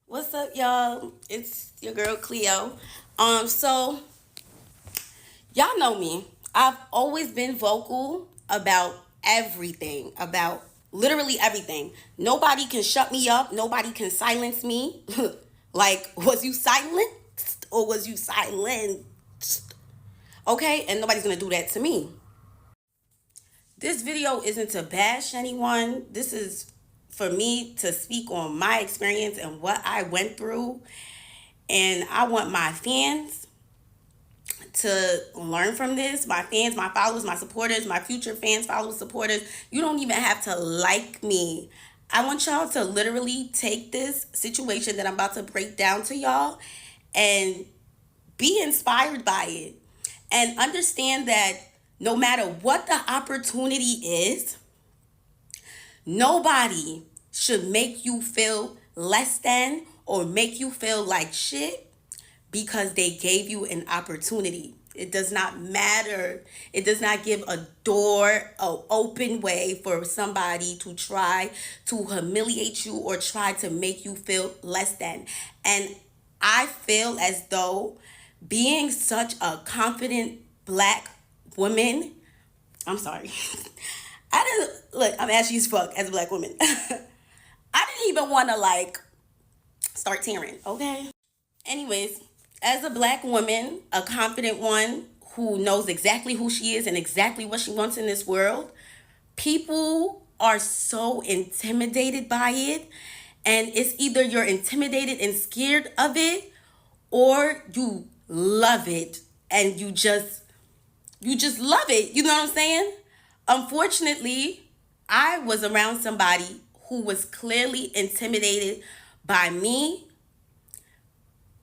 What's up, y'all? It's your girl Cleo. So y'all know me. I've always been vocal about everything, about literally everything. Nobody can shut me up. Nobody can silence me. Like, was you silenced or was you silenced? Okay, and nobody's gonna do that to me. This video isn't to bash anyone. This is for me to speak on my experience and what I went through. And I want my fans to learn from this. My fans, my followers, my supporters, my future fans, followers, supporters. You don't even have to like me. I want y'all to literally take this situation that I'm about to break down to y'all and be inspired by it. And understand that no matter what the opportunity is, nobody should make you feel less than or make you feel like shit because they gave you an opportunity. It does not matter. It does not give a door, an open way for somebody to try to humiliate you or try to make you feel less than. And I feel as though being such a confident black woman, I'm sorry. I didn't look, I'm ashy as fuck as a black woman. I didn't even want to start tearing, okay? Anyways, as a black woman, a confident one who knows exactly who she is and exactly what she wants in this world, people are so intimidated by it. And it's either you're intimidated and scared of it or you love it and you just love it. You know what I'm saying? Unfortunately, I was around somebody who was clearly intimidated by me,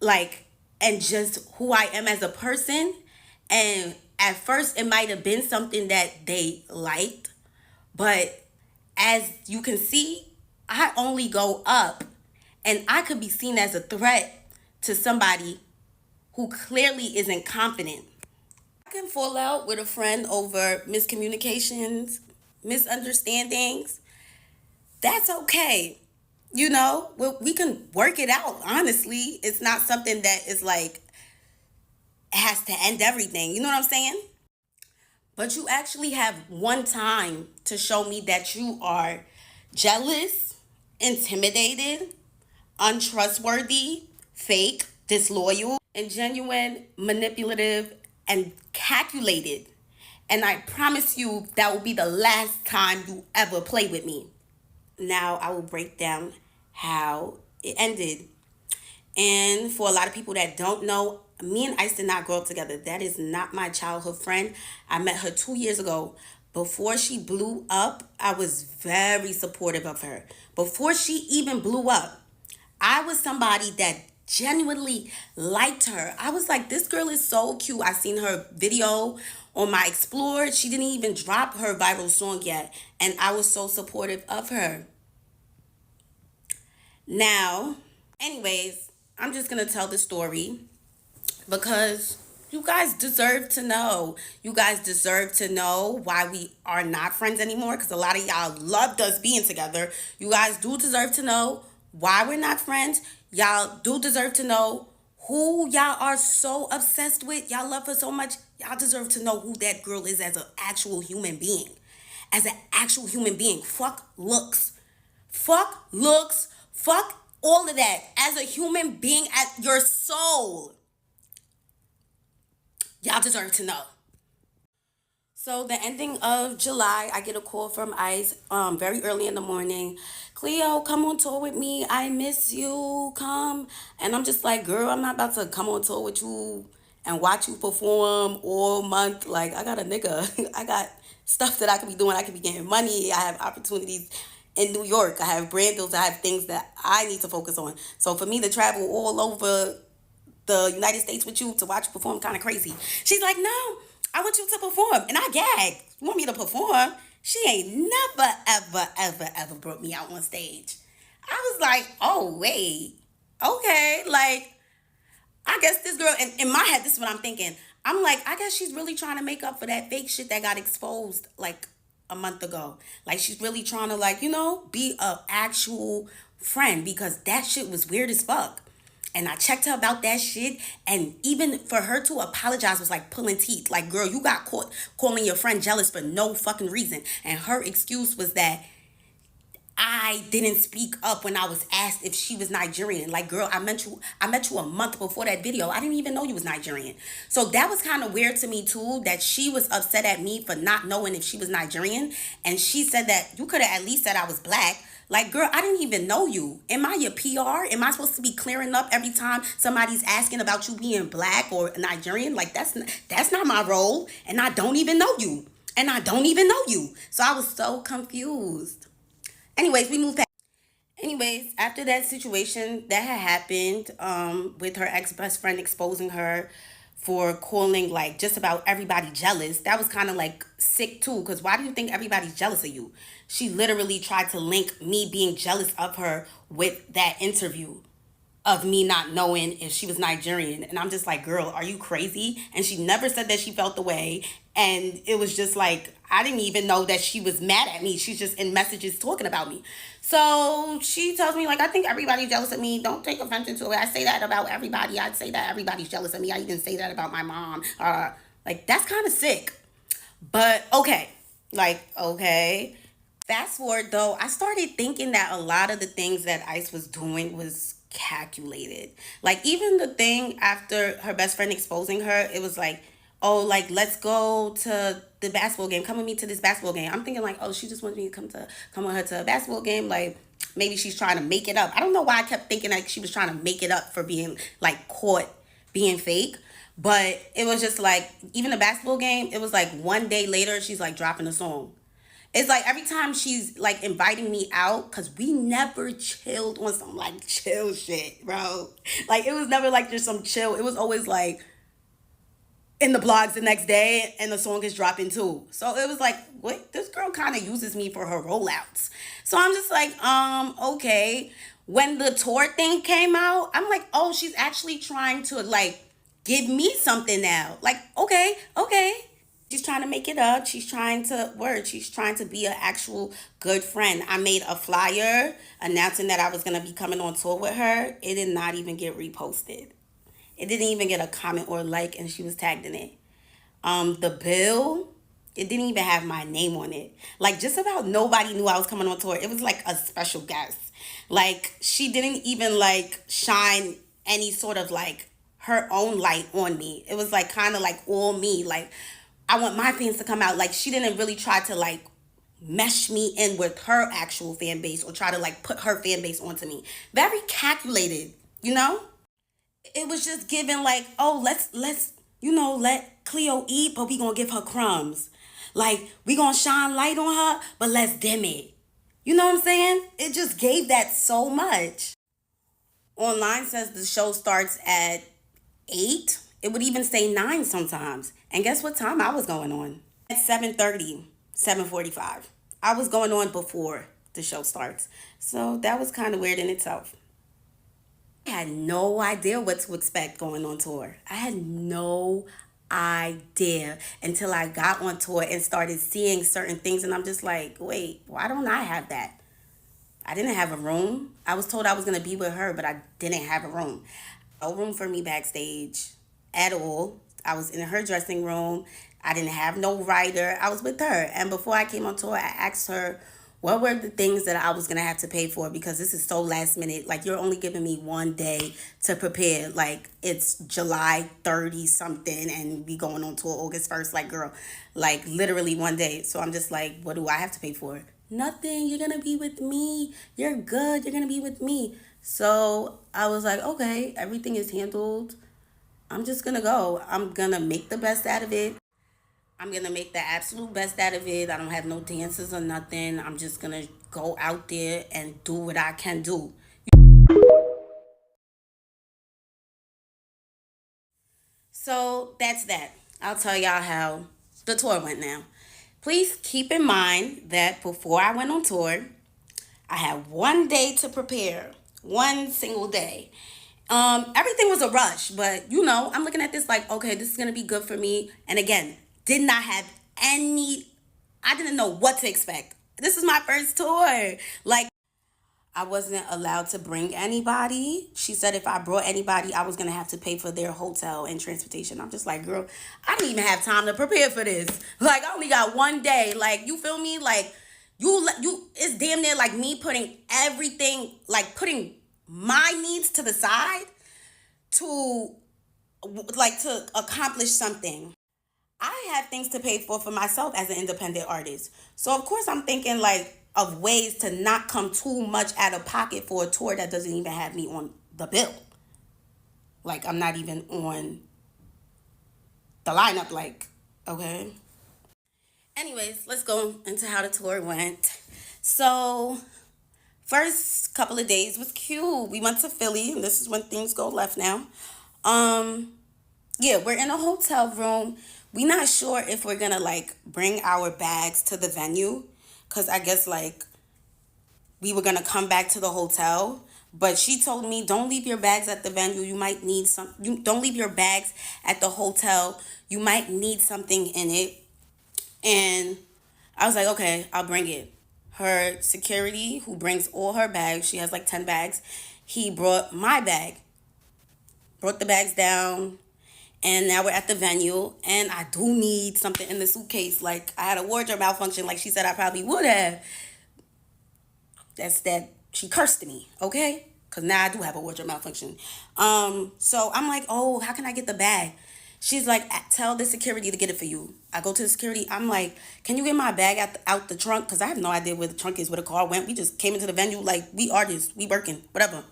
and just who I am as a person. And at first, it might have been something that they liked, but as you can see, I only go up, and I could be seen as a threat to somebody who clearly isn't confident. I can fall out with a friend over miscommunications, misunderstandings. That's okay. We can work it out. Honestly, it's not something that is like has to end everything. You know what I'm saying? But you actually have one time to show me that you are jealous, intimidated, untrustworthy, fake, disloyal, and genuine, manipulative, and calculated. And I promise you that will be the last time you ever play with me. Now I will break down how it ended. And for a lot of people that don't know, me and Ice did not grow up together. That is not my childhood friend. I met her 2 years ago. Before she blew up, I was very supportive of her. Before she even blew up, I was somebody that genuinely liked her. I was like, this girl is so cute. I seen her video on my Explore. She didn't even drop her viral song yet. And I was so supportive of her. Now, anyways, I'm just going to tell the story because you guys deserve to know. You guys deserve to know why we are not friends anymore because a lot of y'all loved us being together. You guys do deserve to know why we're not friends. Y'all do deserve to know who y'all are so obsessed with. Y'all love her so much. Y'all deserve to know who that girl is as an actual human being. As an actual human being. Fuck looks. Fuck looks. Fuck all of that. As a human being, at your soul. Y'all deserve to know. So the ending of July, I get a call from Ice very early in the morning. Cleo, come on tour with me. I miss you. Come. And I'm just like, girl, I'm not about to come on tour with you and watch you perform all month. Like, I got a nigga. I got stuff that I could be doing. I could be getting money. I have opportunities in New York. I have brand deals. I have things that I need to focus on. So for me to travel all over the United States with you to watch you perform kind of crazy. She's like, no, I want you to perform. And I gagged. You want me to perform? She ain't never, ever, ever, ever brought me out on stage. I was like, oh, wait. Okay. Like, I guess this girl, in my head, this is what I'm thinking. I'm like, I guess she's really trying to make up for that fake shit that got exposed like a month ago. Like, she's really trying to, be a actual friend because that shit was weird as fuck. And I checked her about that shit. And even for her to apologize was like pulling teeth. Like, girl, you got caught calling your friend jealous for no fucking reason. And her excuse was that I didn't speak up when I was asked if she was Nigerian. Like, girl, I met you a month before that video. I didn't even know you was Nigerian. So that was kind of weird to me too, that she was upset at me for not knowing if she was Nigerian. And she said that you could have at least said I was black. Like, girl, I didn't even know you. Am I your PR? Am I supposed to be clearing up every time somebody's asking about you being black or Nigerian? Like, that's not my role. And I don't even know you. And I don't even know you. So I was so confused. Anyways, we moved past. Anyways, after that situation that had happened, with her ex-best friend exposing her for calling like just about everybody jealous, that was kind of like sick too. Because why do you think everybody's jealous of you? She literally tried to link me being jealous of her with that interview of me not knowing if she was Nigerian. And I'm just like, girl, are you crazy? And she never said that she felt the way. And it was just like, I didn't even know that she was mad at me. She's just in messages talking about me. So she tells me, like, I think everybody's jealous of me. Don't take offense to it. I say that about everybody. I'd say that everybody's jealous of me. I even say that about my mom. Like, that's kind of sick. But okay. Like, okay. Fast forward though, I started thinking that a lot of the things that Ice was doing was calculated. Like, even the thing after her best friend exposing her, it was like, oh, like, let's go to the basketball game. Come with me to this basketball game. I'm thinking like, oh, she just wants me to come with her to a basketball game. Like, maybe she's trying to make it up. I don't know why I kept thinking like she was trying to make it up for being like caught being fake. But it was just like, even the basketball game, it was like one day later, she's like dropping a song. It's like every time she's like inviting me out, because we never chilled on some like chill shit, bro. Like, it was never like just some chill. It was always like in the blogs the next day and the song is dropping too. So it was like, wait, this girl kind of uses me for her rollouts. So I'm just like, okay. When the tour thing came out, I'm like, oh, she's actually trying to like give me something now. Like, okay, okay. She's trying to make it up. She's trying to word. She's trying to be an actual good friend. I made a flyer announcing that I was going to be coming on tour with her. It did not even get reposted. It didn't even get a comment or a like, and she was tagged in it. The bill, it didn't even have my name on it. Like, just about nobody knew I was coming on tour. It was like a special guest. Like, she didn't even like shine any sort of like her own light on me. It was like kind of like all me. Like, I want my fans to come out. Like, she didn't really try to like mesh me in with her actual fan base or try to like put her fan base onto me. Very calculated, you know? It was just given like, oh, let's let Cleo eat, but we gonna give her crumbs. Like, we gonna shine light on her, but let's dim it. You know what I'm saying? It just gave that so much. Online says the show starts at 8. It would even say 9 sometimes. And guess what time I was going on? At 7:30, 7:45. I was going on before the show starts. So that was kind of weird in itself. I had no idea what to expect going on tour. I had no idea until I got on tour and started seeing certain things. And I'm just like, wait, why don't I have that? I didn't have a room. I was told I was going to be with her, but I didn't have a room. No room for me backstage at all. I was in her dressing room. I didn't have no writer. I was with her. And before I came on tour, I asked her what were the things that I was going to have to pay for, because this is so last minute. Like, you're only giving me one day to prepare. Like, it's July 30 something and we going on tour August 1st. Like, girl, like literally one day. So I'm just like, what do I have to pay for? Nothing. You're going to be with me. You're good. You're going to be with me. So I was like, okay, everything is handled. I'm just going to go. I'm going to make the best out of it. I'm going to make the absolute best out of it. I don't have no dances or nothing. I'm just going to go out there and do what I can do. So that's that. I'll tell y'all how the tour went now. Please keep in mind that before I went on tour, I had one day to prepare. One single day. Everything was a rush, but I'm looking at this like, okay, this is gonna be good for me. And again, did not have I didn't know what to expect. This is my first tour. Like, I wasn't allowed to bring anybody. She said if I brought anybody, I was gonna have to pay for their hotel and transportation. I'm just like, girl, I didn't even have time to prepare for this. Like, I only got one day. Like, you feel me? Like, it's damn near like me putting everything, like putting my needs to the side to to accomplish something. I have things to pay for myself as an independent artist. So of course I'm thinking like of ways to not come too much out of pocket for a tour that doesn't even have me on the bill. Like, I'm not even on the lineup, like, okay. Anyways, let's go into how the tour went. So, first couple of days was cute. We went to Philly, and this is when things go left now. Um, yeah, we're in a hotel room. We not sure if we're gonna like bring our bags to the venue, cause I guess like we were gonna come back to the hotel. But she told me, don't leave your bags at the venue. You might need some. You don't leave your bags at the hotel. You might need something in it. And I was like, okay, I'll bring it. Her security, who brings all her bags, she has like 10 bags. He brought my bag, brought the bags down, and now we're at the venue, and I do need something in the suitcase. Like, I had a wardrobe malfunction, like she said I probably would have. That's that she cursed me, okay? Because now I do have a wardrobe malfunction. So I'm like, oh, how can I get the bag? She's like, tell the security to get it for you. I go to the security. I'm like, can you get my bag out the trunk? Because I have no idea where the trunk is, where the car went. We just came into the venue like we artists, we working, whatever.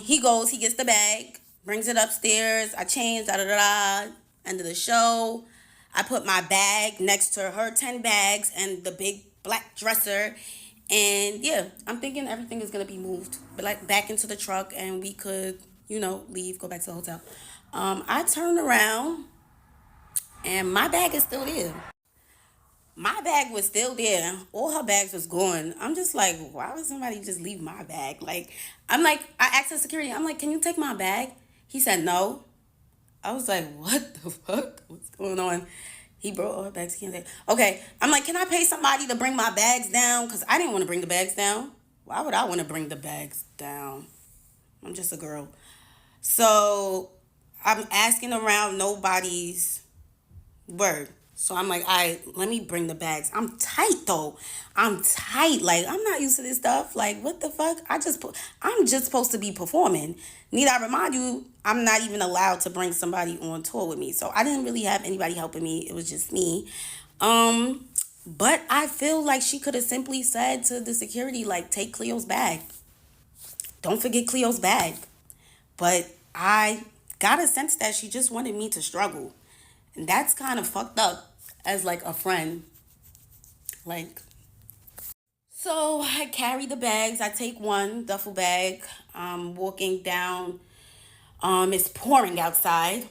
He goes, he gets the bag, brings it upstairs. I change, da da da. End of the show. I put my bag next to her 10 bags and the big black dresser. And yeah, I'm thinking everything is gonna be moved, but like back into the truck, and we could, leave, go back to the hotel. I turned around, and my bag is still there. My bag was still there. All her bags was gone. I'm just like, why would somebody just leave my bag? Like, I'm like, I asked the security, I'm like, can you take my bag? He said no. I was like, what the fuck? What's going on? He brought all her bags. He can't take. Okay, I'm like, can I pay somebody to bring my bags down? Because I didn't want to bring the bags down. Why would I want to bring the bags down? I'm just a girl. So I'm asking around, nobody's word. So I'm like, all right, let me bring the bags. I'm tight though. I'm tight. Like, I'm not used to this stuff. Like, what the fuck? I'm just supposed to be performing. Need I remind you, I'm not even allowed to bring somebody on tour with me. So I didn't really have anybody helping me. It was just me. But I feel like she could have simply said to the security, like, take Cleo's bag. Don't forget Cleo's bag. But I got a sense that she just wanted me to struggle. And that's kind of fucked up as like a friend. Like, so I carry the bags. I take one duffel bag. I'm walking down. It's pouring outside.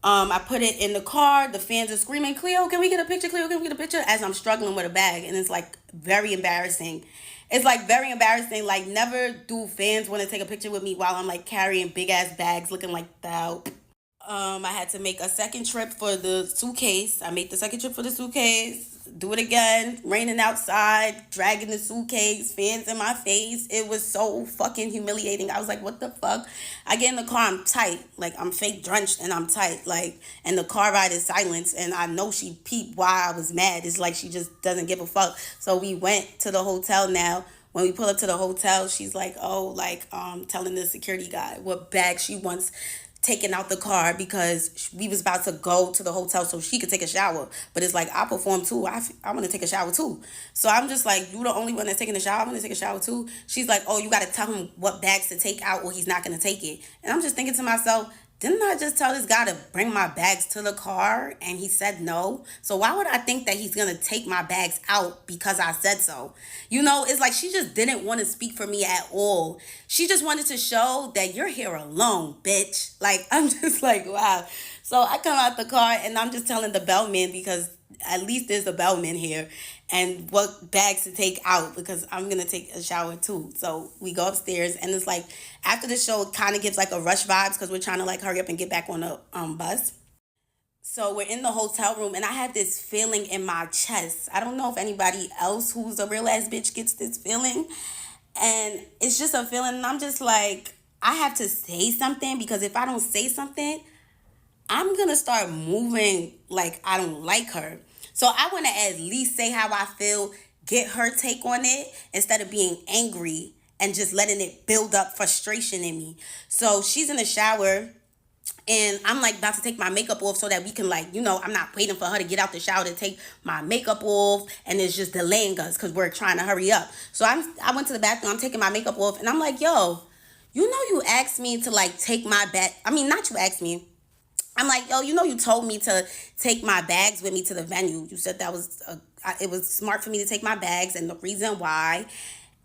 I put it in the car. The fans are screaming, Cleo, can we get a picture? Cleo, can we get a picture? As I'm struggling with a bag. And it's like very embarrassing. It's like very embarrassing. Like, never do fans want to take a picture with me while I'm like carrying big ass bags looking like that. I had to make a second trip for the suitcase. I made the second trip for the suitcase. Do it again. Raining outside, dragging the suitcase, fans in my face. It was so fucking humiliating. I was like, what the fuck? I get in the car, I'm tight. Like, I'm fake drenched and I'm tight. Like, and the car ride is silence. And I know she peeped why I was mad. It's like she just doesn't give a fuck. So we went to the hotel now. When we pull up to the hotel, she's like, telling the security guy what bag she wants taken out the car because we was about to go to the hotel so she could take a shower. But it's like, I perform too. I want to take a shower too. So I'm just like, you the only one that's taking a shower? I want to take a shower too. She's like, oh, you got to tell him what bags to take out or he's not going to take it. And I'm just thinking to myself, didn't I just tell this guy to bring my bags to the car and he said no? So why would I think that he's going to take my bags out because I said so? It's like she just didn't want to speak for me at all. She just wanted to show that you're here alone, bitch. Like, I'm just like, wow. So I come out the car and I'm just telling the bellman, because at least there's a bellman here, and what bags to take out because I'm going to take a shower too. So we go upstairs and it's like after the show, it kind of gives like a rush vibes because we're trying to like hurry up and get back on the bus. So we're in the hotel room, and I have this feeling in my chest. I don't know if anybody else who's a real ass bitch gets this feeling. And it's just a feeling, and I'm just like, I have to say something, because if I don't say something, I'm gonna start moving like I don't like her. So I wanna at least say how I feel, get her take on it, instead of being angry and just letting it build up frustration in me. So she's in the shower, and I'm like about to take my makeup off so that we can, like, I'm not waiting for her to get out the shower to take my makeup off, and it's just delaying us because we're trying to hurry up. So I went to the bathroom, I'm taking my makeup off, and I'm like, yo, you asked me to, like, take my bag. I mean, not you asked me. I'm like, yo, you told me to take my bags with me to the venue. You said that it was smart for me to take my bags, and the reason why.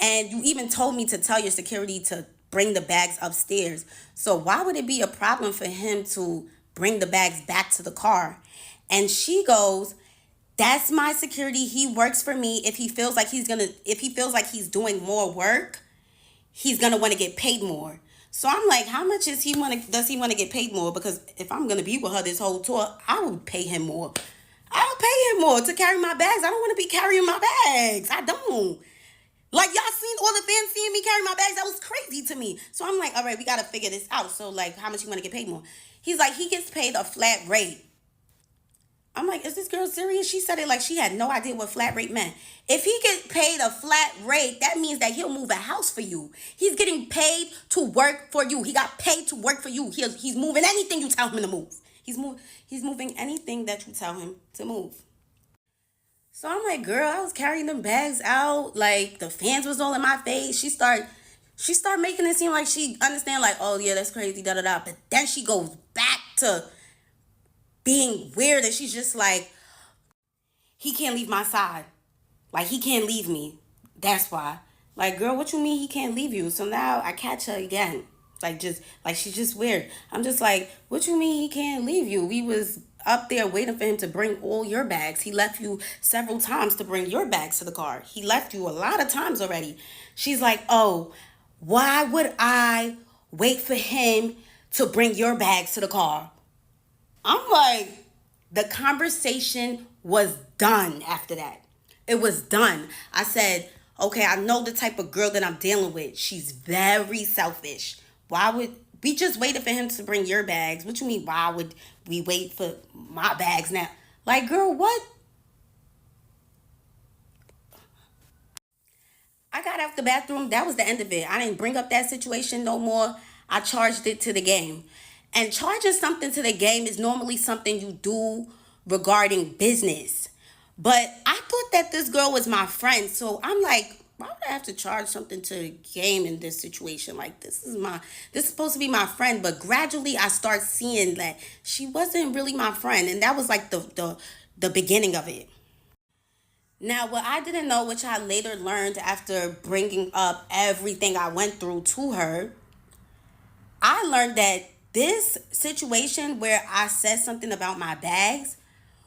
And you even told me to tell your security to bring the bags upstairs. So why would it be a problem for him to bring the bags back to the car? And she goes, that's my security. He works for me. If he feels like he's doing more work, he's gonna want to get paid more. So I'm like, how much does he want to get paid more? Because if I'm gonna be with her this whole tour, I would pay him more. I'll pay him more to carry my bags. I don't want to be carrying my bags. I don't. Like, y'all seen all the fans seeing me carry my bags? That was crazy to me. So I'm like, all right, we got to figure this out. So, like, how much you want to get paid more? He's like, he gets paid a flat rate. I'm like, is this girl serious? She said it like she had no idea what flat rate meant. If he gets paid a flat rate, that means that he'll move a house for you. He's getting paid to work for you. He got paid to work for you. He's moving anything you tell him to move. He's moving anything that you tell him to move. So I'm like, girl, I was carrying them bags out. Like, the fans was all in my face. She started making it seem like she understand, like, oh yeah, that's crazy, da da da. But then she goes back to being weird, and she's just like, he can't leave my side. Like, he can't leave me. That's why. Like, girl, what you mean he can't leave you? So now I catch her again. Like, she's just weird. I'm just like, what you mean he can't leave you? We was up there waiting for him to bring all your bags. He left you several times to bring your bags to the car. He left you a lot of times already. She's like, oh, why would I wait for him to bring your bags to the car? I'm like, the conversation was done after that. It was done. I said, okay, I know the type of girl that I'm dealing with. She's very selfish. Why would we just waited for him to bring your bags? What you mean, why would we wait for my bags now? Like, girl, what? I got out the bathroom. That was the end of it. I didn't bring up that situation no more. I charged it to the game. And charging something to the game is normally something you do regarding business. But I thought that this girl was my friend. So I'm like, why would I have to charge something to the game in this situation? Like, this is supposed to be my friend. But gradually I start seeing that she wasn't really my friend. And that was like the beginning of it. Now, what I didn't know, which I later learned after bringing up everything I went through to her, I learned that this situation where I said something about my bags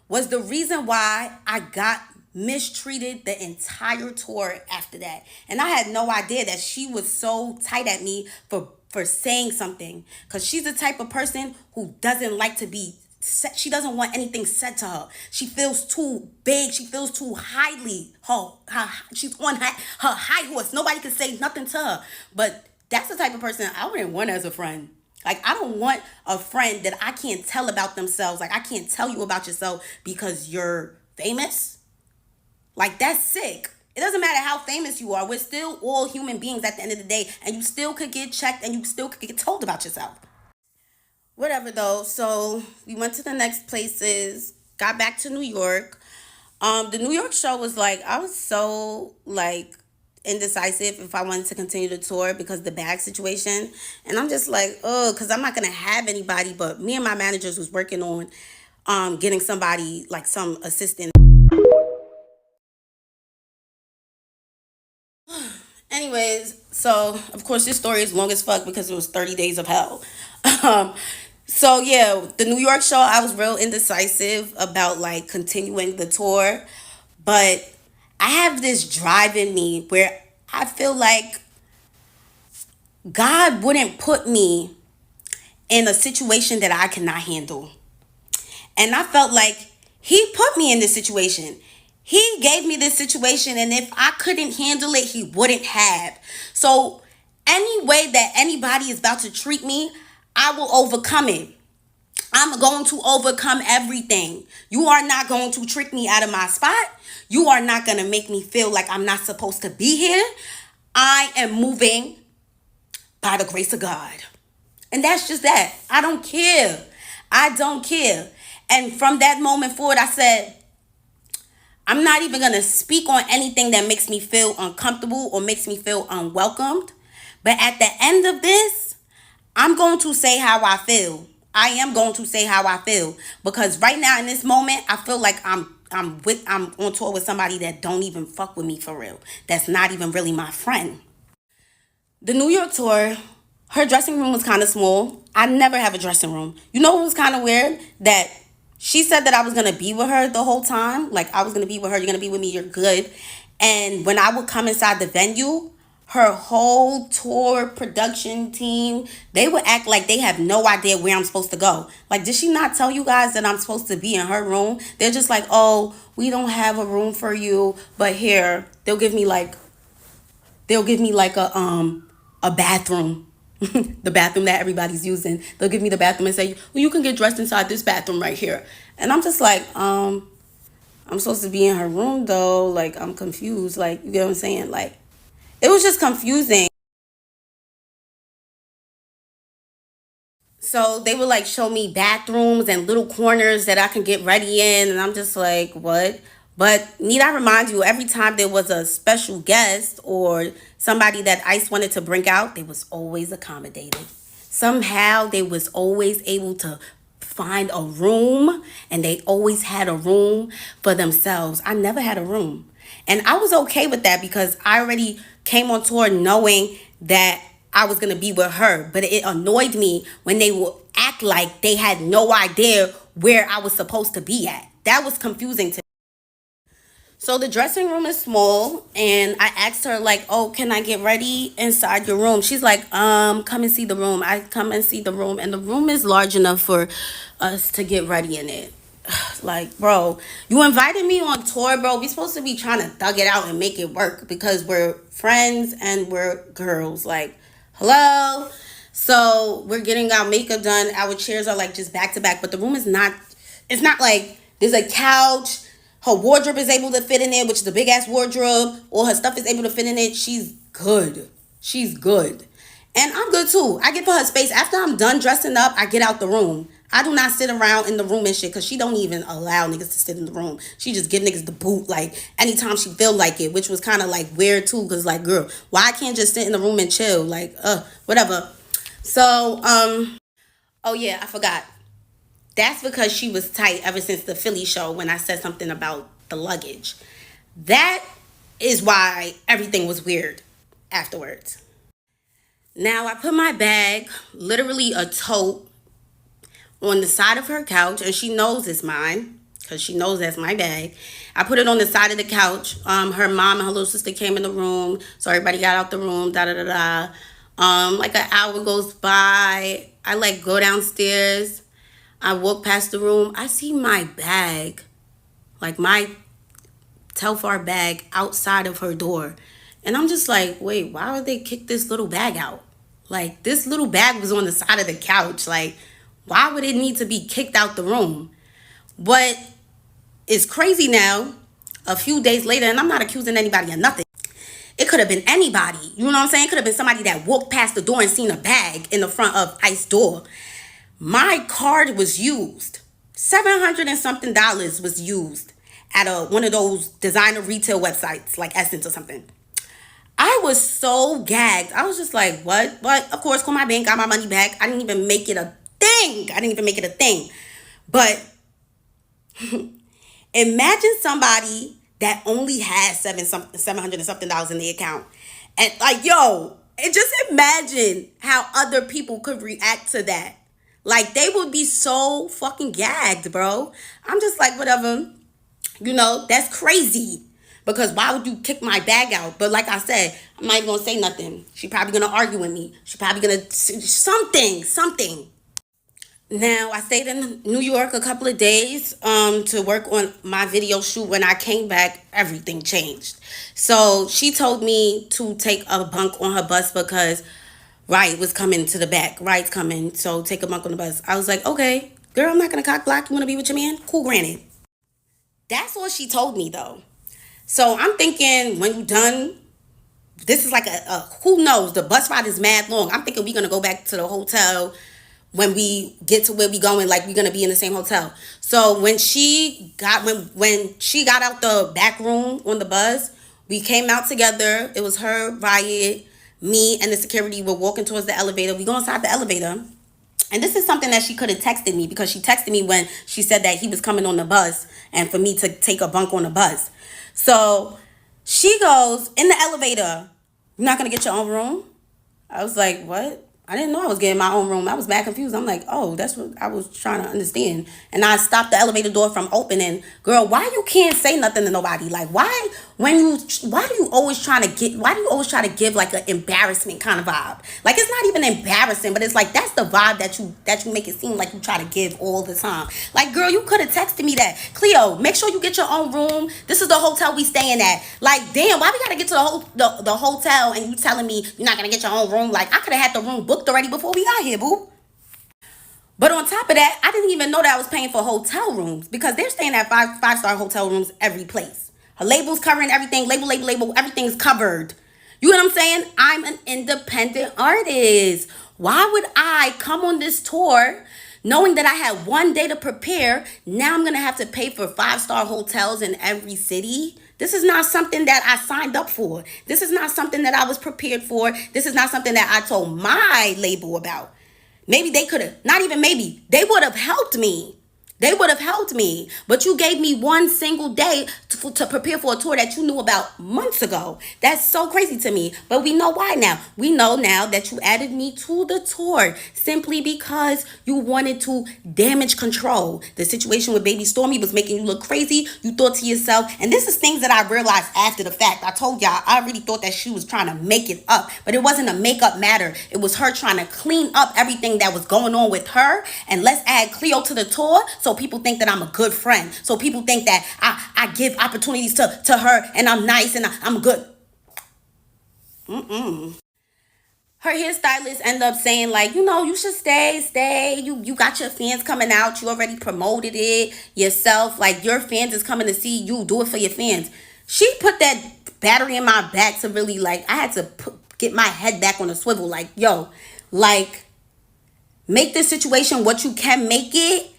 was the reason why I got mistreated the entire tour after that. And I had no idea that she was so tight at me for saying something, because she's the type of person who doesn't like to be said. She doesn't want anything said to her. She feels too big. She feels too highly. She's on her high horse. Nobody can say nothing to her. But that's the type of person I wouldn't want as a friend. Like, I don't want a friend that I can't tell about themselves. Like, I can't tell you about yourself because you're famous. Like, that's sick. It doesn't matter how famous you are. We're still all human beings at the end of the day. And you still could get checked, and you still could get told about yourself. Whatever, though. So we went to the next places, got back to New York. The New York show was like, I was so, like, indecisive if I wanted to continue the tour because the bag situation. And I'm just like, oh, because I'm not going to have anybody. But me and my managers was working on getting somebody, like some assistant. Anyways, so of course this story is long as fuck because it was 30 days of hell. Um, so yeah, the New York show, I was real indecisive about, like, continuing the tour, but I have this drive in me where I feel like God wouldn't put me in a situation that I cannot handle. And I felt like he put me in this situation. He gave me this situation, and if I couldn't handle it, he wouldn't have. So, any way that anybody is about to treat me, I will overcome it. I'm going to overcome everything. You are not going to trick me out of my spot. You are not going to make me feel like I'm not supposed to be here. I am moving by the grace of God. And that's just that. I don't care. I don't care. And from that moment forward, I said, I'm not even going to speak on anything that makes me feel uncomfortable or makes me feel unwelcomed. But at the end of this, I'm going to say how I feel. I am going to say how I feel, because right now in this moment, I feel like I'm on tour with somebody that don't even fuck with me for real. That's not even really my friend. The New York tour, her dressing room was kind of small. I never have a dressing room. You know what was kind of weird? That she said that I was going to be with her the whole time. Like, I was going to be with her. You're going to be with me. You're good. And when I would come inside the venue, her whole tour production team, they would act like they have no idea where I'm supposed to go. Like, did she not tell you guys that I'm supposed to be in her room? They're just like, oh, we don't have a room for you, but here, they'll give me like a bathroom. The bathroom that everybody's using. They'll give me the bathroom and say, well, you can get dressed inside this bathroom right here. And I'm just like, I'm supposed to be in her room though. Like, I'm confused. Like, you get what I'm saying? Like, it was just confusing. So they would like show me bathrooms and little corners that I can get ready in. And I'm just like, what? But need I remind you, every time there was a special guest or somebody that ICE wanted to bring out, they was always accommodated. Somehow they was always able to find a room, and they always had a room for themselves. I never had a room. And I was okay with that because I already came on tour knowing that I was going to be with her. But it annoyed me when they would act like they had no idea where I was supposed to be at. That was confusing to me. So the dressing room is small, and I asked her like, oh, can I get ready inside your room? She's like, come and see the room. I come and see the room, and the room is large enough for us to get ready in it. Like, bro, you invited me on tour, bro. We supposed to be trying to thug it out and make it work because we're friends and we're girls. Like, hello? So we're getting our makeup done. Our chairs are like just back to back, but the room is not, it's not like there's a couch. Her wardrobe is able to fit in there, which is a big ass wardrobe. All her stuff is able to fit in it. She's good. She's good. And I'm good too. I give her space. After I'm done dressing up, I get out the room. I do not sit around in the room and shit because she don't even allow niggas to sit in the room. She just give niggas the boot like anytime she feel like it, which was kind of like weird too because like, girl, why I can't just sit in the room and chill? Like, whatever. So, oh yeah, I forgot. That's because she was tight ever since the Philly show when I said something about the luggage. That is why everything was weird afterwards. Now, I put my bag, literally a tote, on the side of her couch, and she knows it's mine because she knows that's my bag. I put it on the side of the couch. Her mom and her little sister came in the room, so everybody got out the room, da-da-da-da. Like an hour goes by. I like go downstairs. I walk past the room. I see my bag, like my Telfar bag outside of her door. And I'm just like, wait, why would they kick this little bag out? Like, this little bag was on the side of the couch. Like, why would it need to be kicked out the room? But it's crazy now, a few days later, and I'm not accusing anybody of nothing. It could have been anybody. You know what I'm saying? It could have been somebody that walked past the door and seen a bag in the front of Ice's door. My card was used. $700 and something was used at one of those designer retail websites like Essence or something. I was so gagged. I was just like, what? But of course, called my bank, got my money back. I didn't even make it a thing. But imagine somebody that only has $700 and something in the account. And like, yo, and just imagine how other people could react to that. Like, they would be so fucking gagged, bro. I'm just like, whatever. You know, that's crazy. Because why would you kick my bag out? But like I said, I'm not even going to say nothing. She probably going to argue with me. She probably going to something. Now, I stayed in New York a couple of days to work on my video shoot. When I came back, everything changed. So she told me to take a bunk on her bus because Riot was coming to the back. Riot's coming, so take a bunk on the bus. I was like, okay, girl, I'm not gonna cock block. You wanna be with your man? Cool, granted. That's what she told me though. So I'm thinking when you done, this is like a who knows, the bus ride is mad long. I'm thinking we're gonna go back to the hotel when we get to where we going, like we're gonna be in the same hotel. So when she got out the back room on the bus, we came out together. It was her, Riot, me, and the security were walking towards the elevator. We go inside the elevator. And this is something that she could have texted me, because she texted me when she said that he was coming on the bus and for me to take a bunk on the bus. So she goes, in the elevator, "You're not going to get your own room?" I was like, what? I didn't know I was getting my own room. I was mad confused. I'm like, oh, that's what I was trying to understand. And I stopped the elevator door from opening. Girl, why you can't say nothing to nobody? Like, why do you always try to give like an embarrassment kind of vibe? Like, it's not even embarrassing, but it's like, that's the vibe that you make it seem like you try to give all the time. Like, girl, you could have texted me that. Cleo, make sure you get your own room. This is the hotel we staying at. Like, damn, why we gotta get to the hotel and you telling me you're not gonna get your own room? Like, I could have had the room booked already before we got here, boo. But on top of that, I didn't even know that I was paying for hotel rooms, because they're staying at five-star hotel rooms every place. Her label's covering everything. Label. Everything's covered. You know what I'm saying? I'm an independent artist. Why would I come on this tour knowing that I had one day to prepare? Now I'm going to have to pay for five-star hotels in every city. This is not something that I signed up for. This is not something that I was prepared for. This is not something that I told my label about. Maybe they could have, not even maybe, they would have helped me. They would have helped me. But you gave me one single day to prepare for a tour that you knew about months ago. That's so crazy to me. But we know why now. We know now that you added me to the tour simply because you wanted to damage control. The situation with Baby Stormy was making you look crazy. You thought to yourself, and this is things that I realized after the fact. I told y'all, I really thought that she was trying to make it up. But it wasn't a makeup matter. It was her trying to clean up everything that was going on with her. And let's add Cleo to the tour, so people think that I'm a good friend. So people think that I give opportunities to her and I'm nice and I'm good. Her hairstylist ended up saying, like, you should stay. You got your fans coming out. You already promoted it yourself. Like, your fans is coming to see you. Do it for your fans. She put that battery in my back to really, like, I had to get my head back on the swivel. Like, yo, like, make this situation what you can make it,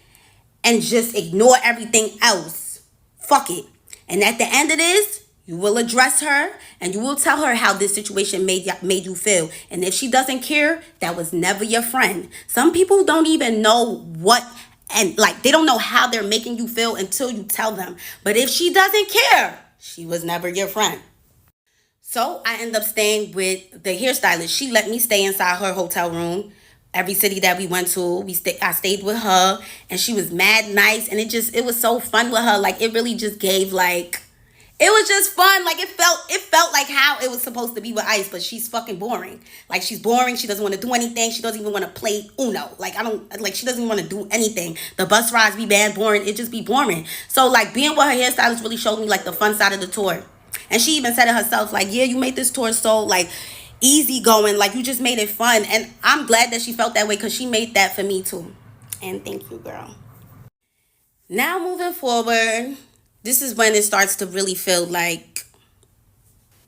and just ignore everything else. Fuck it. And at the end of this, you will address her and you will tell her how this situation made you feel. And if she doesn't care, that was never your friend. Some people don't even know what, and like, they don't know how they're making you feel until you tell them. But if she doesn't care, she was never your friend. So I ended up staying with the hairstylist. She let me stay inside her hotel room. Every city that we went to, I stayed with her, and she was mad nice, and it was so fun with her. Like, it really just gave, like, it was just fun. Like, it felt like how it was supposed to be with Ice, but she's fucking boring. Like, she's boring. She doesn't want to do anything. She doesn't even want to play Uno. Like, she doesn't even want to do anything. The bus rides be bad, boring. It just be boring. So, like, being with her hairstylist really showed me, like, the fun side of the tour. And she even said it herself, like, yeah, you made this tour so, like, easy going, like, you just made it fun. And I'm glad that she felt that way, because she made that for me too. And thank you, girl. Now moving forward, this is when it starts to really feel like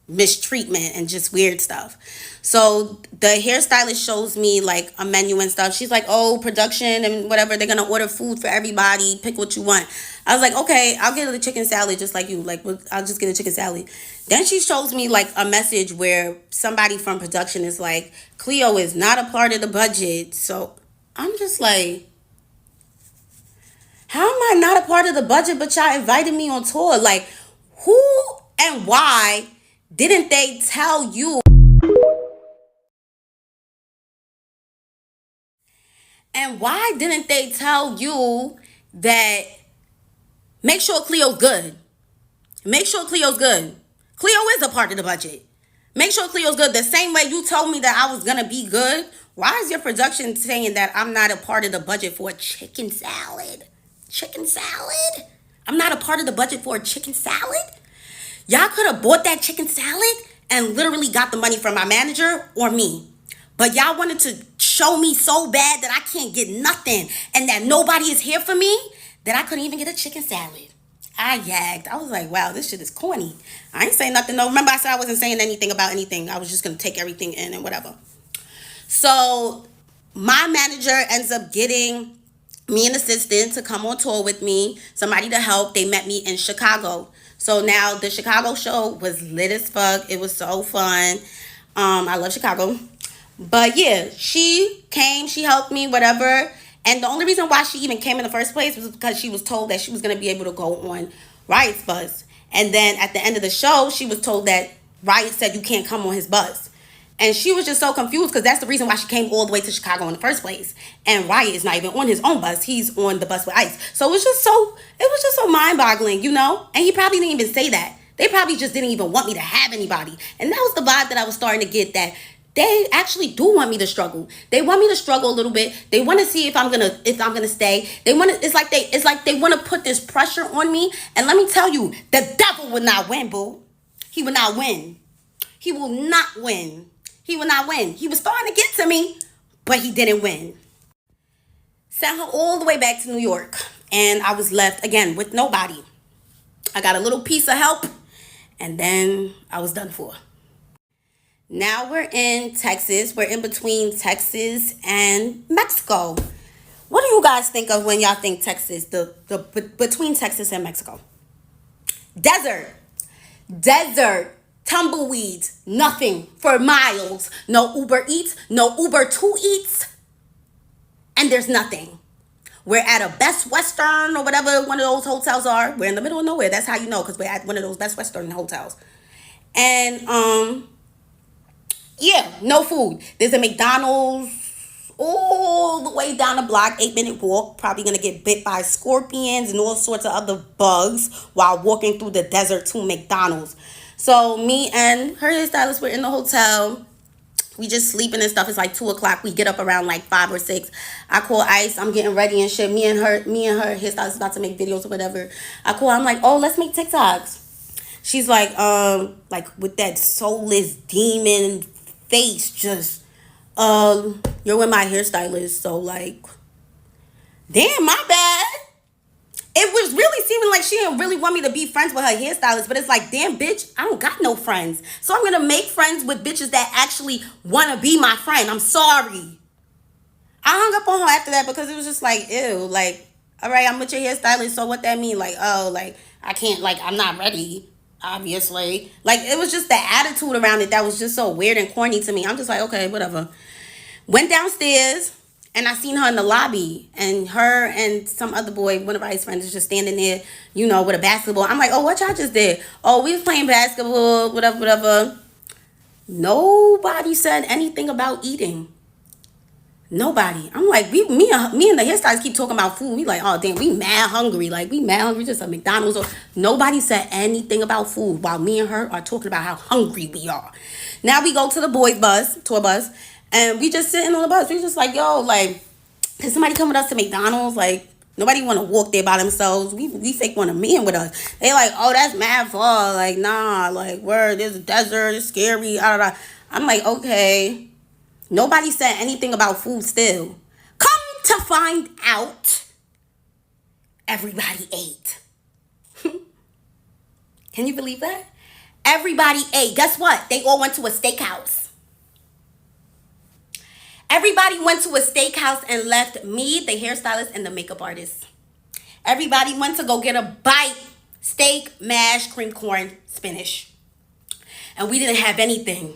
mistreatment and just weird stuff. So the hairstylist shows me like a menu and stuff. She's like, oh, production and whatever, they're gonna order food for everybody, pick what you want. I was like, okay, I'll get a chicken salad just like you. Like, I'll just get a chicken salad. Then she shows me like a message where somebody from production is like, Cleo is not a part of the budget. So I'm just like, how am I not a part of the budget, but y'all invited me on tour? Like, who and why didn't they tell you? And why didn't they tell you that make sure Cleo's good? Make sure Cleo's good. Cleo is a part of the budget. Make sure Cleo's good. The same way you told me that I was gonna be good. Why is your production saying that I'm not a part of the budget for a chicken salad? Chicken salad? I'm not a part of the budget for a chicken salad? Y'all could have bought that chicken salad and literally got the money from my manager or me. But y'all wanted to show me so bad that I can't get nothing and that nobody is here for me that I couldn't even get a chicken salad. I yagged. I was like, wow, this shit is corny. I ain't saying nothing though. Remember I said I wasn't saying anything about anything. I was just going to take everything in and whatever. So my manager ends up getting me an assistant to come on tour with me, somebody to help. They met me in Chicago. So now the Chicago show was lit as fuck. It was so fun. I love Chicago. But yeah, she came, she helped me, whatever. And the only reason why she even came in the first place was because she was told that she was going to be able to go on Riot's bus. And then at the end of the show, she was told that Riot said you can't come on his bus. And she was just so confused because that's the reason why she came all the way to Chicago in the first place. And Riot is not even on his own bus. He's on the bus with Ice. So it was just so mind-boggling, you know? And he probably didn't even say that. They probably just didn't even want me to have anybody. And that was the vibe that I was starting to get, that they actually do want me to struggle. They want me to struggle a little bit. They want to see if I'm gonna stay. They want to. It's like they want to put this pressure on me. And let me tell you, the devil will not win, boo. He will not win. He will not win. He will not win. He was starting to get to me, but he didn't win. Sent her all the way back to New York, and I was left again with nobody. I got a little piece of help, and then I was done for. Now we're in Texas. We're in between Texas and Mexico. What do you guys think of when y'all think Texas, between Texas and Mexico? Desert. Tumbleweeds. Nothing for miles. No Uber Eats. No Uber 2 Eats. And there's nothing. We're at a Best Western or whatever one of those hotels are. We're in the middle of nowhere. That's how you know, because we're at one of those Best Western hotels. And yeah, no food. There's a McDonald's all the way down the block, 8-minute walk. Probably gonna get bit by scorpions and all sorts of other bugs while walking through the desert to McDonald's. So me and her hairstylist were in the hotel. We just sleeping and stuff. It's like 2 o'clock. We get up around like 5 or 6. I call Ice. I'm getting ready and shit. Me and her hairstylist about to make videos or whatever. I call. I'm like, oh, let's make TikToks. She's like with that soulless demon face, just you're with my hairstylist, so like, damn, my bad. It was really seeming like she didn't really want me to be friends with her hairstylist, but it's like, damn, bitch, I don't got no friends, so I'm gonna make friends with bitches that actually want to be my friend. I'm sorry. I hung up on her after that because it was just like, ew, like, all right, I'm with your hairstylist, so what that mean? Like, oh, like, I can't, like, I'm not ready, obviously. Like, it was just the attitude around it that was just so weird and corny to me. I'm just like, okay, whatever. Went downstairs, and I seen her in the lobby, and her and some other boy, one of our friends, is just standing there, you know, with a basketball. I'm like, oh, what y'all just did? Oh, we was playing basketball, whatever. Nobody said anything about eating. Nobody. I'm like, me and the hairstylist keep talking about food. We like, oh damn, we mad hungry. Like, we mad hungry, just a McDonald's. Or nobody said anything about food while me and her are talking about how hungry we are. Now we go to the boys' bus, tour bus, and we just sitting on the bus. We just like, yo, like, can somebody come with us to McDonald's? Like, nobody want to walk there by themselves. We fake want a man with us. They like, oh, that's mad far. Like, nah, like, word, there's a desert, it's scary. I'm like, okay. Nobody said anything about food still. Come to find out, everybody ate. Can you believe that? Everybody ate. Guess what? They all went to a steakhouse. Everybody went to a steakhouse and left me, the hairstylist, and the makeup artist. Everybody went to go get a bite. Steak, mash, cream corn, spinach. And we didn't have anything.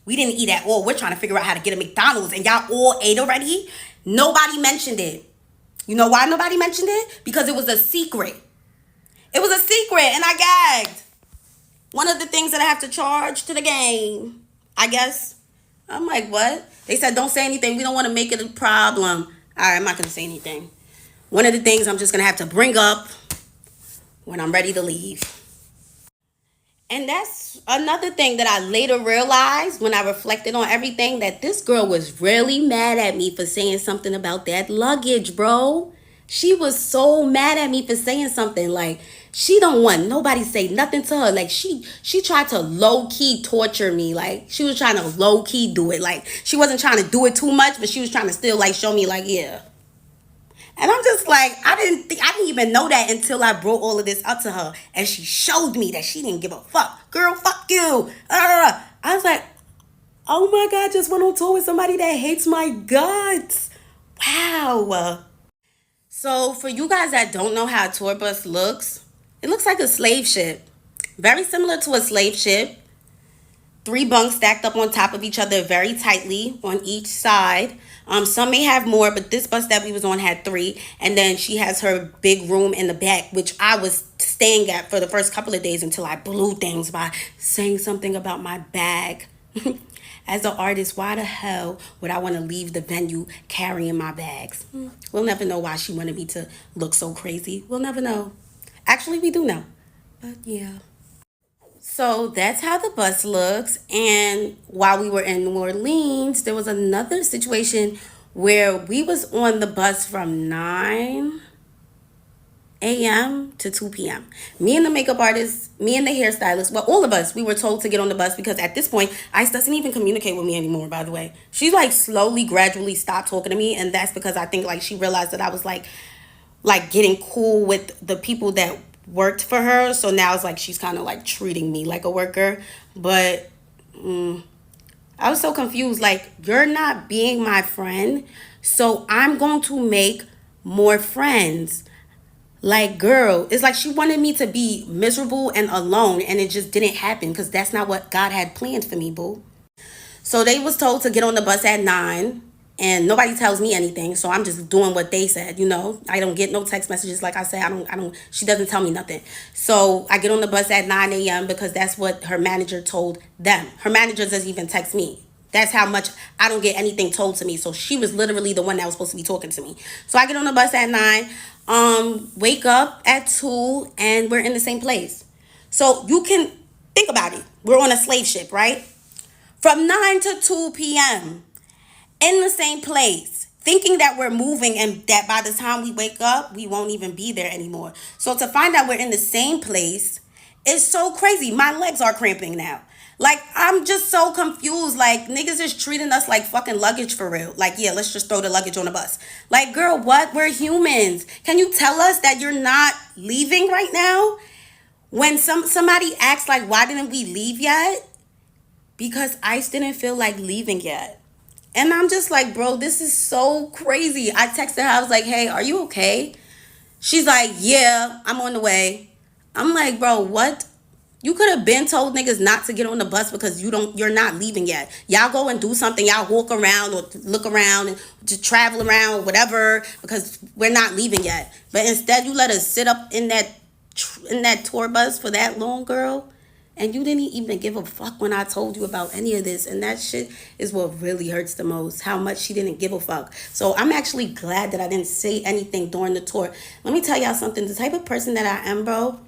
We didn't eat at all. We're trying to figure out how to get a McDonald's. And y'all all ate already? Nobody mentioned it. You know why nobody mentioned it? Because it was a secret. It was a secret and I gagged. One of the things that I have to charge to the game, I guess. I'm like, what? They said, don't say anything. We don't want to make it a problem. All right, I'm not going to say anything. One of the things I'm just going to have to bring up when I'm ready to leave. And that's another thing that I later realized when I reflected on everything, that this girl was really mad at me for saying something about that luggage, bro. She was so mad at me for saying something. Like, she don't want nobody say nothing to her. Like, she tried to low key torture me. Like, she was trying to low key do it. Like, she wasn't trying to do it too much, but she was trying to still like show me like, yeah. And I'm just like, I didn't even know that until I brought all of this up to her, and she showed me that she didn't give a fuck. Girl, fuck you. I was like, oh my god, just went on tour with somebody that hates my guts. Wow. So for you guys that don't know how a tour bus looks, it looks like a slave ship. Very similar to a slave ship. Three bunks stacked up on top of each other very tightly on each side. Some may have more, but this bus that we was on had three. And then she has her big room in the back, which I was staying at for the first couple of days until I blew things by saying something about my bag. As an artist, why the hell would I want to leave the venue carrying my bags? We'll never know why she wanted me to look so crazy. We'll never know. Actually, we do know. But yeah. So that's how the bus looks. And while we were in New Orleans, there was another situation where we was on the bus from 9 a.m. to 2 p.m. Me and the makeup artist, me and the hairstylist, well, all of us, we were told to get on the bus because at this point, Ice doesn't even communicate with me anymore, by the way. She like slowly, gradually stopped talking to me. And that's because I think like she realized that I was like getting cool with the people that worked for her. So now it's like she's kind of like treating me like a worker. But I was so confused. Like, you're not being my friend, so I'm going to make more friends. Like, girl, it's like she wanted me to be miserable and alone, and it just didn't happen because that's not what God had planned for me, boo. So they was told to get on the bus at 9, and nobody tells me anything. So I'm just doing what they said, you know. I don't get no text messages. Like I said, I don't she doesn't tell me nothing. So I get on the bus at 9 a.m. because that's what her manager told them. Her manager doesn't even text me. That's how much I don't get anything told to me. So she was literally the one that was supposed to be talking to me. So I get on the bus at 9, wake up at 2, and we're in the same place. So you can think about it. We're on a slave ship, right? From 9 to 2 p.m. in the same place, thinking that we're moving and that by the time we wake up, we won't even be there anymore. So to find out we're in the same place is so crazy. My legs are cramping now. Like, I'm just so confused. Like, niggas is treating us like fucking luggage for real. Like, yeah, let's just throw the luggage on the bus. Like, girl, what? We're humans. Can you tell us that you're not leaving right now? When somebody asks, like, why didn't we leave yet? Because Ice didn't feel like leaving yet. And I'm just like, bro, this is so crazy. I texted her, I was like, hey, are you okay? She's like, yeah, I'm on the way. I'm like, bro, what? You could have been told niggas not to get on the bus because you're not leaving yet. Y'all go and do something. Y'all walk around or look around and just travel around or whatever because we're not leaving yet. But instead you let us sit up in that tour bus for that long, girl. And you didn't even give a fuck when I told you about any of this. And that shit is what really hurts the most. How much she didn't give a fuck. So I'm actually glad that I didn't say anything during the tour. Let me tell y'all something. The type of person that I am, bro.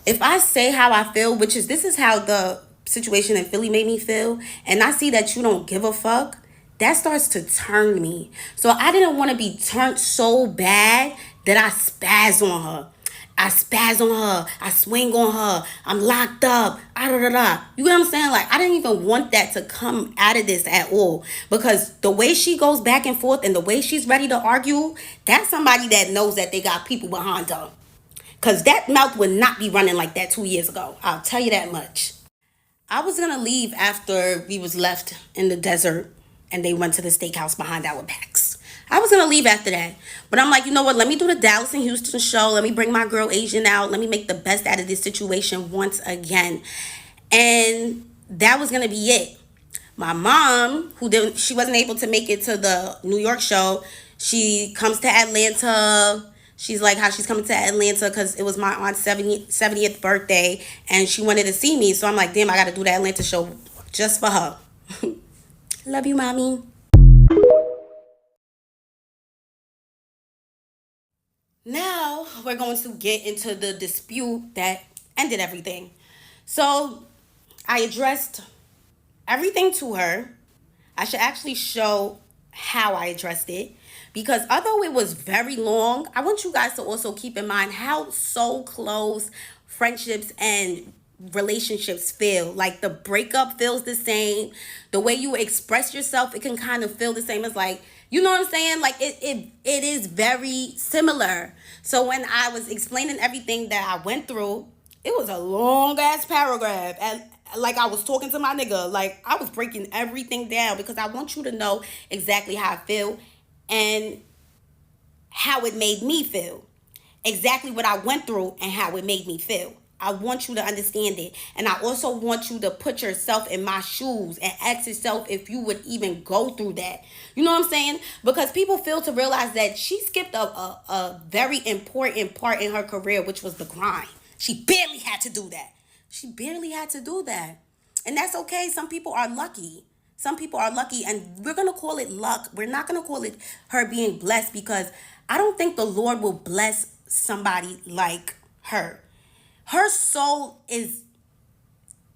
If I say how I feel, which is this is how the situation in Philly made me feel. And I see that you don't give a fuck. That starts to turn me. So I didn't want to be turned so bad that I spaz on her. I spaz on her. I swing on her. I'm locked up. You get what I'm saying? Like, I didn't even want that to come out of this at all. Because the way she goes back and forth and the way she's ready to argue, that's somebody that knows that they got people behind her. Because that mouth would not be running like that 2 years ago. I'll tell you that much. I was going to leave after we was left in the desert and they went to the steakhouse behind our backs. I was going to leave after that. But I'm like, you know what? Let me do the Dallas and Houston show. Let me bring my girl Asian out. Let me make the best out of this situation once again. And that was going to be it. My mom, she wasn't able to make it to the New York show. She comes to Atlanta. She's like how she's coming to Atlanta because it was my aunt's 70th birthday and she wanted to see me. So I'm like, damn, I got to do the Atlanta show just for her. Love you, mommy. Now we're going to get into the dispute that ended everything. So I addressed everything to her. I should actually show how I addressed it, because although it was very long, I want you guys to also keep in mind how so close friendships and relationships feel. Like the breakup feels the same. The way you express yourself, it can kind of feel the same as, like, you know what I'm saying? Like it is very similar. So when I was explaining everything that I went through, it was a long ass paragraph. And like I was talking to my nigga. Like I was breaking everything down because I want you to know exactly how I feel and how it made me feel. Exactly what I went through and how it made me feel. I want you to understand it. And I also want you to put yourself in my shoes and ask yourself if you would even go through that. You know what I'm saying? Because people fail to realize that she skipped a very important part in her career, which was the grind. She barely had to do that. She barely had to do that. And that's okay. Some people are lucky. Some people are lucky, and we're going to call it luck. We're not going to call it her being blessed, because I don't think the Lord will bless somebody like her. Her soul is,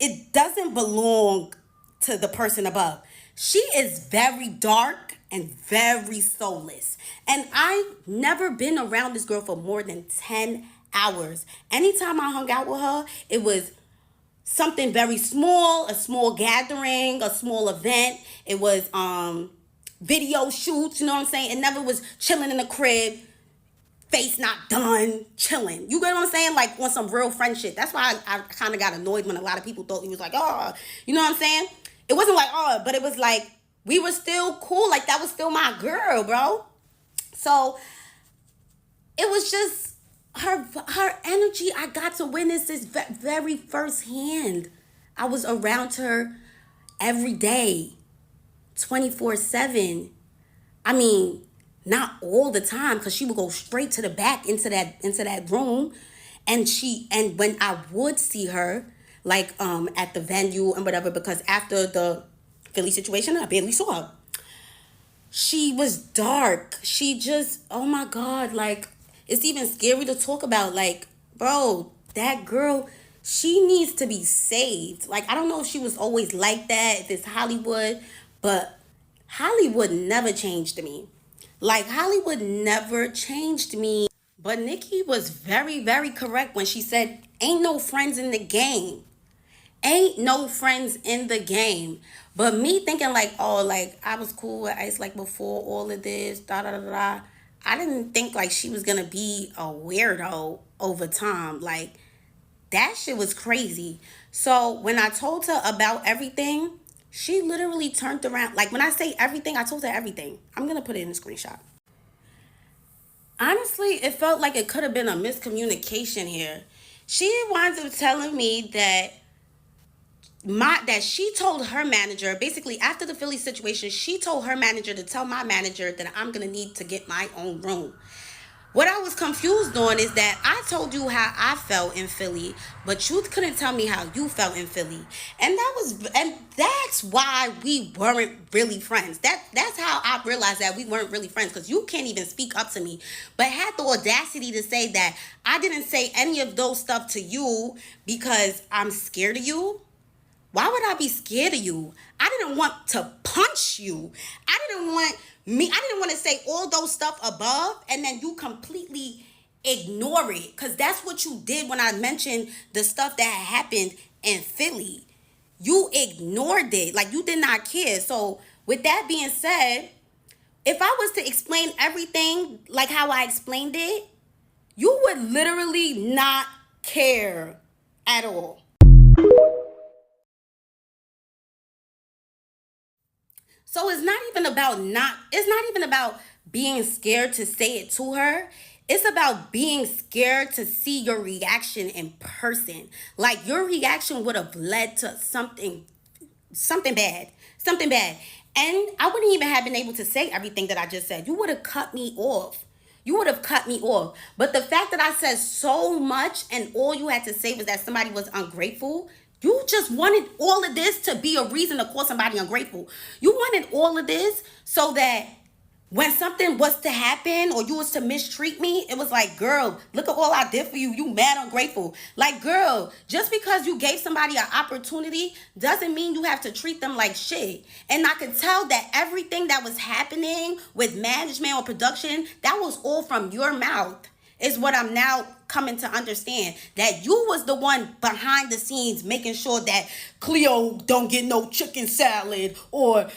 it doesn't belong to the person above. She is very dark and very soulless. And I've never been around this girl for more than 10 hours. Anytime I hung out with her, it was something very small, a small gathering, a small event. It was video shoots, you know what I'm saying? It never was chilling in the crib, face not done, chilling. You get what I'm saying? Like on some real friend shit. That's why I kind of got annoyed when a lot of people thought he was like, oh, you know what I'm saying? It wasn't like, oh, but it was like, we were still cool. Like that was still my girl, bro. So it was just her energy. I got to witness this very firsthand. I was around her every day, 24/7. I mean, not all the time, because she would go straight to the back into that room. And when I would see her, like at the venue and whatever, because after the Philly situation, I barely saw her. She was dark. She just, oh my God, like it's even scary to talk about. Like, bro, that girl, she needs to be saved. Like, I don't know if she was always like that, if it's Hollywood, but Hollywood never changed me. Like, Hollywood never changed me. But Nikki was very, very correct when she said, ain't no friends in the game. Ain't no friends in the game. But me thinking like, oh, like I was cool with Ice like before all of this, da da da da. I didn't think like she was gonna be a weirdo over time. Like that shit was crazy. So when I told her about everything, she literally turned around. Like when I say everything, I told her everything. I'm gonna put it in a screenshot. Honestly, it felt like it could have been a miscommunication here. She winds up telling me that she told her manager, basically after the Philly situation, she told her manager to tell my manager that I'm gonna need to get my own room. What I was confused on is that I told you how I felt in Philly, but you couldn't tell me how you felt in Philly. And that's why we weren't really friends. That's how I realized that we weren't really friends, because you can't even speak up to me, but had the audacity to say that I didn't say any of those stuff to you because I'm scared of you. Why would I be scared of you? I didn't want to punch you. I didn't want to say all those stuff above and then you completely ignore it. Because that's what you did when I mentioned the stuff that had happened in Philly. You ignored it. Like you did not care. So with that being said, if I was to explain everything like how I explained it, you would literally not care at all. So it's not even about being scared to say it to her. It's about being scared to see your reaction in person. Like your reaction would have led to something bad. Something bad. And I wouldn't even have been able to say everything that I just said. You would have cut me off. You would have cut me off. But the fact that I said so much and all you had to say was that somebody was ungrateful, you just wanted all of this to be a reason to call somebody ungrateful. You wanted all of this so that When something was to happen or you was to mistreat me, it was like, girl, look at all I did for you. You mad ungrateful. Like, girl, just because you gave somebody an opportunity doesn't mean you have to treat them like shit. And I could tell that everything that was happening with management or production, that was all from your mouth. Is what I'm now coming to understand. That you was the one behind the scenes making sure that Cleo don't get no chicken salad, or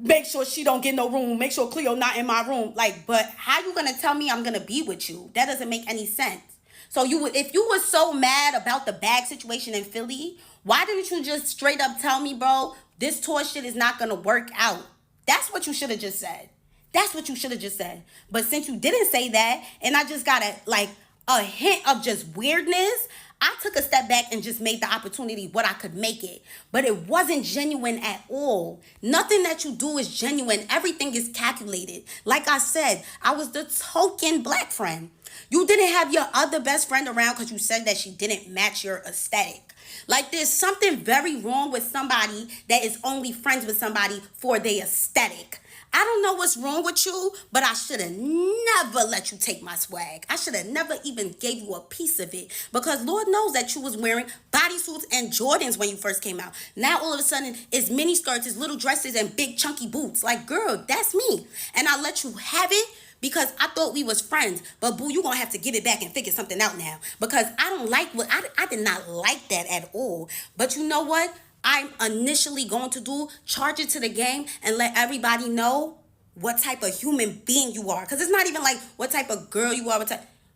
make sure she don't get no room, make sure Cleo not in my room. Like, but how you gonna tell me I'm gonna be with you? That doesn't make any sense. So you would, if you were so mad about the bag situation in Philly, why didn't you just straight up tell me, bro, this tour shit is not gonna work out? That's what you should have just said. That's what you should have just said. But since you didn't say that, and I just got a hint of just weirdness, I took a step back and just made the opportunity what I could make it. But it wasn't genuine at all. Nothing that you do is genuine. Everything is calculated. Like I said, I was the token black friend. You didn't have your other best friend around because you said that she didn't match your aesthetic. Like, there's something very wrong with somebody that is only friends with somebody for their aesthetic. I don't know what's wrong with you, but I should have never let you take my swag. I should have never even gave you a piece of it, because Lord knows that you was wearing bodysuits and Jordans when you first came out. Now all of a sudden it's mini skirts, it's little dresses, and big chunky boots. Like, girl, that's me. And I let you have it because I thought we was friends. But boo, you gonna have to give it back and figure something out now, because I don't like what I did not like that at all. But you know what? I'm initially going to do, charge it to the game and let everybody know what type of human being you are. Because it's not even like what type of girl you are,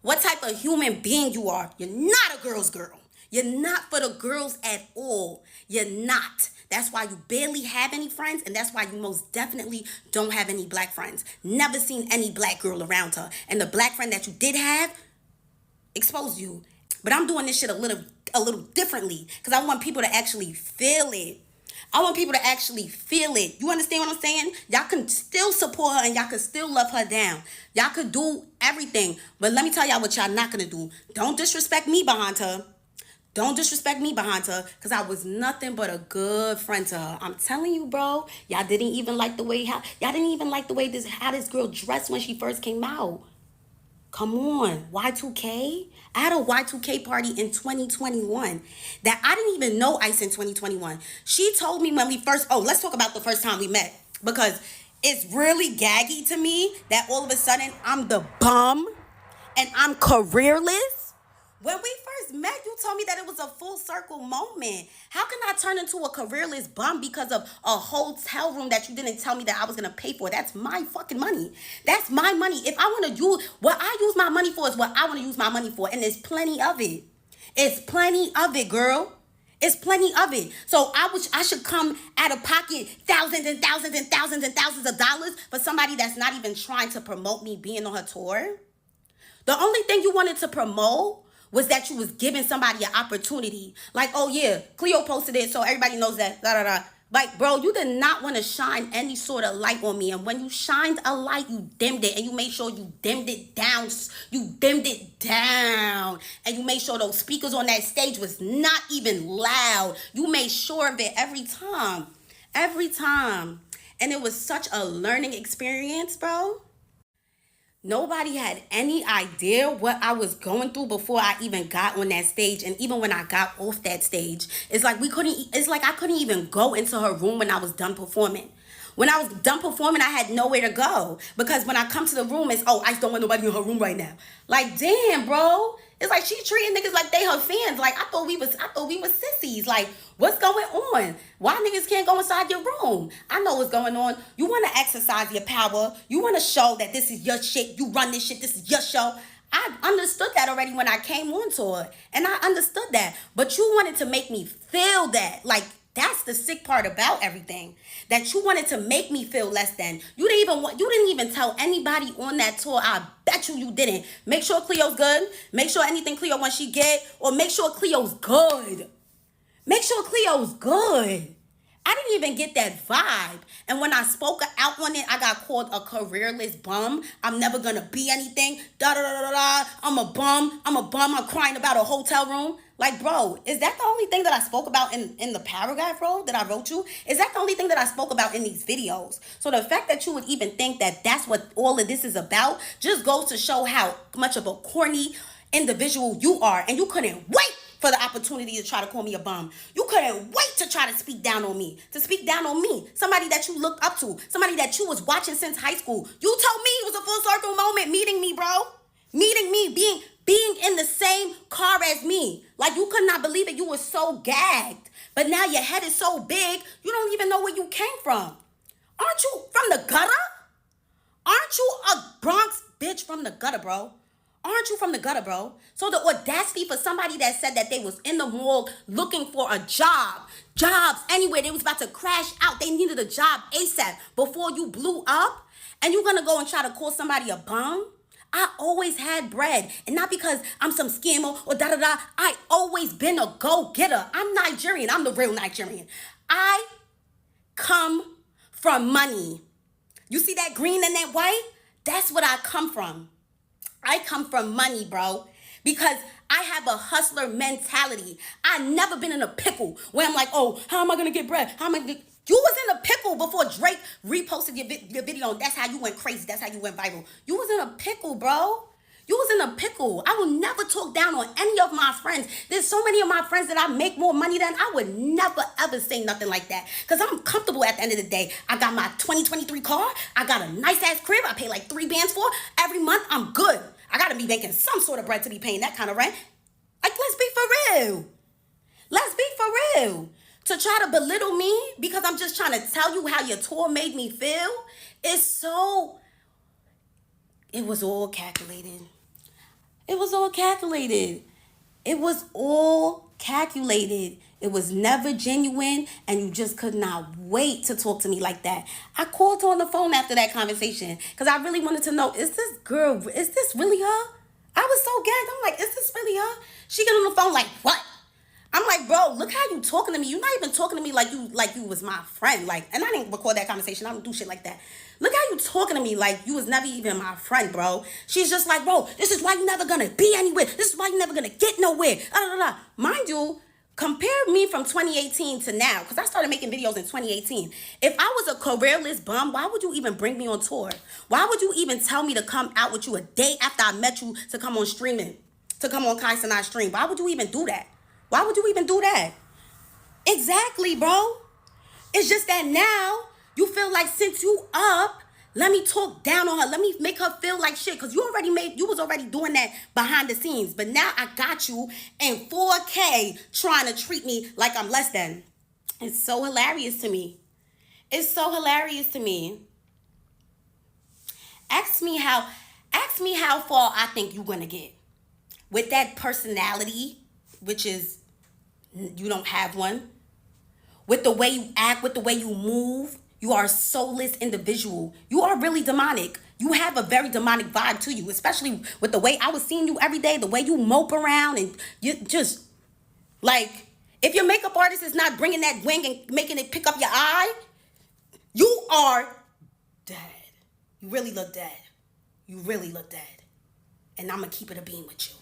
what type of human being you are. You're not a girl's girl. You're not for the girls at all. You're not. That's why you barely have any friends, and that's why you most definitely don't have any black friends. Never seen any black girl around her. And the black friend that you did have exposed you. But I'm doing this shit a little differently, because I want people to actually feel it. I want people to actually feel it. You understand what I'm saying? Y'all can still support her and y'all can still love her down. Y'all could do everything. But let me tell y'all what y'all not going to do. Don't disrespect me behind her. Don't disrespect me behind her, because I was nothing but a good friend to her. I'm telling you, bro. Y'all didn't even like the way how this girl dressed when she first came out. Come on, Y2K? I had a Y2K party in 2021 that I didn't even know Ice in 2021. She told me when we first, let's talk about the first time we met, because it's really gaggy to me that all of a sudden I'm the bum and I'm careerless. When we first met, you told me that it was a full circle moment. How can I turn into a careerless bum because of a hotel room that you didn't tell me that I was going to pay for? That's my fucking money. That's my money. If I want to use, what I use my money for is what I want to use my money for. And there's plenty of it. It's plenty of it, girl. It's plenty of it. So I should come out of pocket thousands and thousands and thousands and thousands of dollars for somebody that's not even trying to promote me being on her tour. The only thing you wanted to promote was that you was giving somebody an opportunity. Like, oh yeah, Cleo posted it, so everybody knows that, da da da. Like, bro, you did not want to shine any sort of light on me. And when you shined a light, you dimmed it. And you made sure you dimmed it down. You dimmed it down. And you made sure those speakers on that stage was not even loud. You made sure of it every time. Every time. And it was such a learning experience, bro. Nobody had any idea what I was going through before I even got on that stage. And even when I got off that stage, it's like I couldn't even go into her room when I was done performing. When I was done performing, I had nowhere to go, because when I come to the room, it's, I don't want nobody in her room right now. Like, damn, bro. It's like she treating niggas like they her fans. Like, I thought we was sissies. Like, what's going on? Why niggas can't go inside your room? I know what's going on. You want to exercise your power. You want to show that this is your shit. You run this shit. This is your show. I understood that already when I came on tour. And I understood that. But you wanted to make me feel that. Like, that's the sick part about everything. That you wanted to make me feel less than. You didn't even tell anybody on that tour. I bet you didn't. Make sure Cleo's good. Make sure anything Cleo wants she get. Or make sure Cleo's good. Make sure Cleo's good. I didn't even get that vibe. And when I spoke out on it, I got called a careerless bum. I'm never going to be anything. Da da da da da. I'm a bum. I'm crying about a hotel room. Like, bro, is that the only thing that I spoke about in the paragraph, bro, that I wrote you? Is that the only thing that I spoke about in these videos? So the fact that you would even think that that's what all of this is about just goes to show how much of a corny individual you are. And you couldn't wait for the opportunity to try to call me a bum. You couldn't wait to try to speak down on me. Somebody that you looked up to, somebody that you was watching since high school. You told me it was a full circle moment meeting me, bro. Meeting me, being in the same car as me. Like, you could not believe it. You were so gagged. But now your head is so big, you don't even know where you came from. Aren't you from the gutter? Aren't you a Bronx bitch from the gutter, bro? Aren't you from the gutter, bro? So the audacity for somebody that said that they was in the mall looking for a job, jobs anywhere, they was about to crash out, they needed a job ASAP before you blew up, and you're gonna go and try to call somebody a bum? I always had bread, and not because I'm some scammer or da-da-da. I always been a go-getter. I'm Nigerian. I'm the real Nigerian. I come from money. You see that green and that white? That's what I come from. I come from money, bro, because I have a hustler mentality. I never been in a pickle where I'm like, oh, how am I going to get bread? How am I gonna get... You was in a pickle before Drake reposted your video, and that's how you went crazy. That's how you went viral. You was in a pickle, bro. You was in a pickle. I will never talk down on any of my friends. There's so many of my friends that I make more money than. I would never, ever say nothing like that. Because I'm comfortable at the end of the day. I got my 2023 car. I got a nice-ass crib. I pay like 3 bands for. Every month, I'm good. I got to be making some sort of bread to be paying that kind of rent. Like, let's be for real. Let's be for real. To try to belittle me because I'm just trying to tell you how your tour made me feel, it's so... It was all calculated. It was all calculated. It was all calculated. It was never genuine, and you just could not wait to talk to me like that. I called her on the phone after that conversation because I really wanted to know, is this really her? I was so gagged. I'm like, is this really her? She get on the phone like, what? I'm like, bro, look how you talking to me. You're not even talking to me like you was my friend. Like, and I didn't record that conversation. I don't do shit like that. Look how you talking to me like you was never even my friend, bro. She's just like, bro, this is why you never gonna be anywhere. This is why you never gonna get nowhere. Mind you, compare me from 2018 to now, because I started making videos in 2018. If I was a careerless bum, why would you even bring me on tour? Why would you even tell me to come out with you a day after I met you to come on streaming, to come on Kai Sinai stream? Why would you even do that? Why would you even do that? Exactly, bro. It's just that now you feel like since you up, let me talk down on her. Let me make her feel like shit. Because you was already doing that behind the scenes. But now I got you in 4K trying to treat me like I'm less than. It's so hilarious to me. It's so hilarious to me. Ask me how far I think you're gonna get. With that personality, which is you don't have one. With the way you act, with the way you move, you are a soulless individual. You are really demonic. You have a very demonic vibe to you, especially with the way I was seeing you every day, the way you mope around, and you just, like, if your makeup artist is not bringing that wing and making it pick up your eye, you are dead. You really look dead. You really look dead. And I'm going to keep it a beam with you.